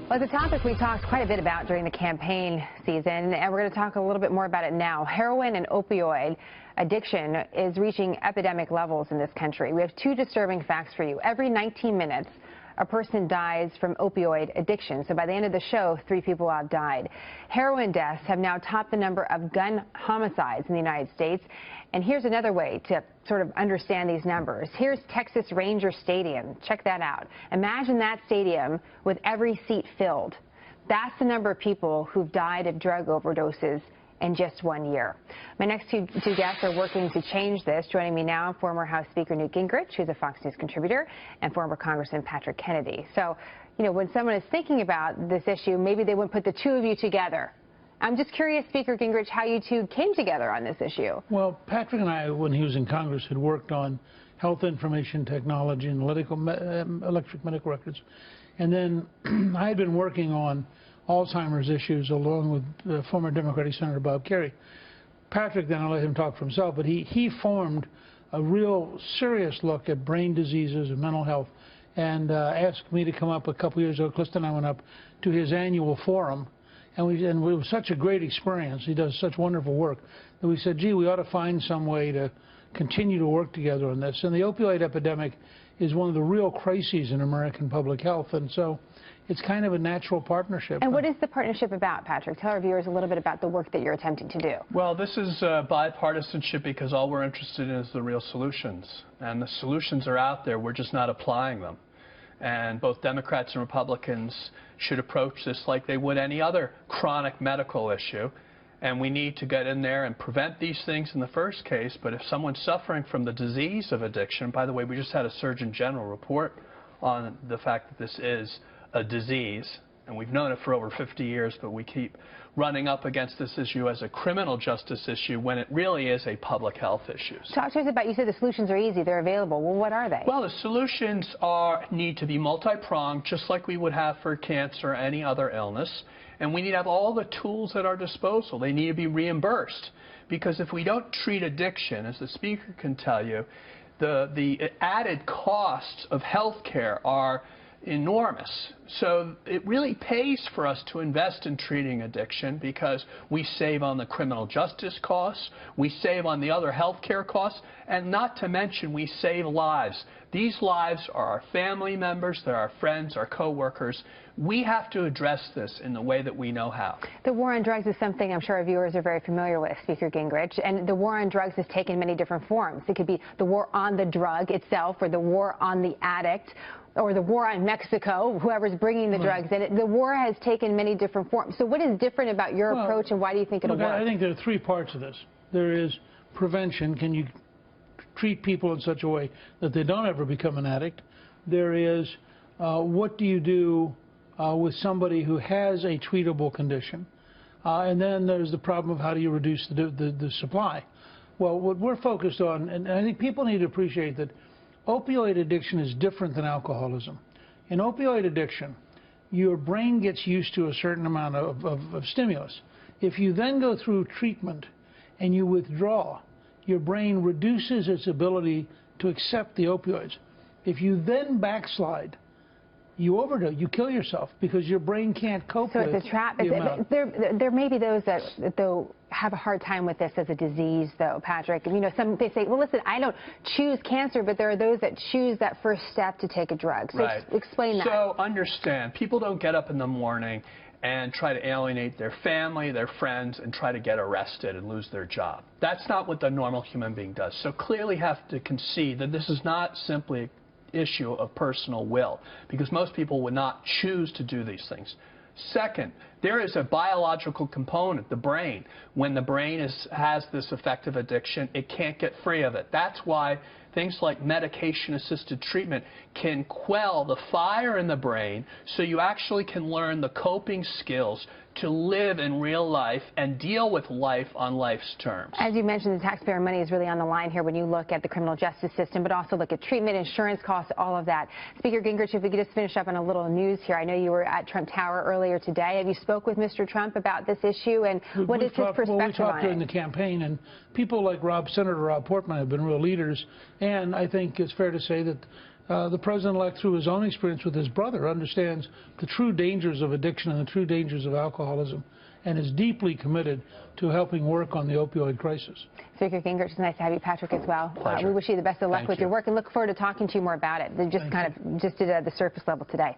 Well, it's a topic we talked quite a bit about during the campaign season, and we're going to talk a little bit more about it now. Heroin and opioid addiction is reaching epidemic levels in this country. We have two disturbing facts for you. Every 19 minutes, a person dies from opioid addiction. So by the end of the show, 3 people have died. Heroin deaths have now topped the number of gun homicides in the United States. And here's another way to sort of understand these numbers. Here's Texas Ranger Stadium. Check that out. Imagine that stadium with every seat filled. That's the number of people who've died of drug overdoses in just 1 year. My next two guests are working to change this. Joining me now, former House Speaker Newt Gingrich, who's a Fox News contributor, and former Congressman Patrick Kennedy. So, you know, when someone is thinking about this issue, maybe they wouldn't put the two of you together. I'm just curious, Speaker Gingrich, how you two came together on this issue. Well, Patrick and I, when he was in Congress, had worked on health information technology and electric medical records. And then I had been working on Alzheimer's issues along with former Democratic Senator Bob Kerrey. Patrick, then I'll let him talk for himself, but he formed a real serious look at brain diseases and mental health and asked me to come up a couple years ago. Clifton and I went up to his annual forum, and it was such a great experience. He does such wonderful work that we said, gee, we ought to find some way to continue to work together on this. And the opioid epidemic is one of the real crises in American public health, and so it's kind of a natural partnership. And what is the partnership about, Patrick? Tell our viewers a little bit about the work that you're attempting to do. Well, this is bipartisanship because all we're interested in is the real solutions. And the solutions are out there, we're just not applying them. And both Democrats and Republicans should approach this like they would any other chronic medical issue. And we need to get in there and prevent these things in the first case. But if someone's suffering from the disease of addiction, by the way, we just had a Surgeon General report on the fact that this is a disease, and we've known it for over 50 years, but we keep running up against this issue as a criminal justice issue when it really is a public health issue. Talk to us about, you said the solutions are easy, they're available. Well, what are they? Well, the solutions need to be multi-pronged, just like we would have for cancer or any other illness, and we need to have all the tools at our disposal. They need to be reimbursed, because if we don't treat addiction, as the Speaker can tell you, the added costs of health care are enormous. So it really pays for us to invest in treating addiction because we save on the criminal justice costs, we save on the other health care costs, and not to mention we save lives. These lives are our family members, they're our friends, our co-workers. We have to address this in the way that we know how. The war on drugs is something I'm sure our viewers are very familiar with, Speaker Gingrich, and the war on drugs has taken many different forms. It could be the war on the drug itself, or the war on the addict, or the war on Mexico, whoever's bringing the drugs in. The war has taken many different forms. So what is different about your approach, and why do you think it'll work? I think there are 3 parts of this. There is prevention. Can you treat people in such a way that they don't ever become an addict? There is what do you do with somebody who has a treatable condition? And then there's the problem of how do you reduce the supply? Well, what we're focused on, and I think people need to appreciate that opioid addiction is different than alcoholism. In opioid addiction, your brain gets used to a certain amount of stimulus. If you then go through treatment and you withdraw, your brain reduces its ability to accept the opioids. If you then backslide, you overdose, you kill yourself because your brain can't cope with it. So it's a trap. There may be those that, though, have a hard time with this as a disease, though, Patrick. You know, they say, well, listen, I don't choose cancer, but there are those that choose that first step to take a drug. So explain that. So understand, people don't get up in the morning and try to alienate their family, their friends, and try to get arrested and lose their job. That's not what the normal human being does. So clearly have to concede that this is not simply issue of personal will, because most people would not choose to do these things. Second, there is a biological component, the brain. When the brain has this affective addiction, it can't get free of it. That's why things like medication-assisted treatment can quell the fire in the brain so you actually can learn the coping skills to live in real life and deal with life on life's terms. As you mentioned, the taxpayer money is really on the line here when you look at the criminal justice system, but also look at treatment, insurance costs, all of that. Speaker Gingrich, if we could just finish up on a little news here. I know you were at Trump Tower earlier today. Have you spoke with Mr. Trump about this issue, and what is his perspective on it? We talked during the campaign, and people like Senator Rob Portman have been real leaders, and I think it's fair to say that the president-elect, through his own experience with his brother, understands the true dangers of addiction and the true dangers of alcoholism, and is deeply committed to helping work on the opioid crisis. Speaker Gingrich, it's nice to have you, Patrick, as well. Pleasure. We wish you the best of luck Thank with you. your work and look forward to talking to you more about it. They just did the surface level today.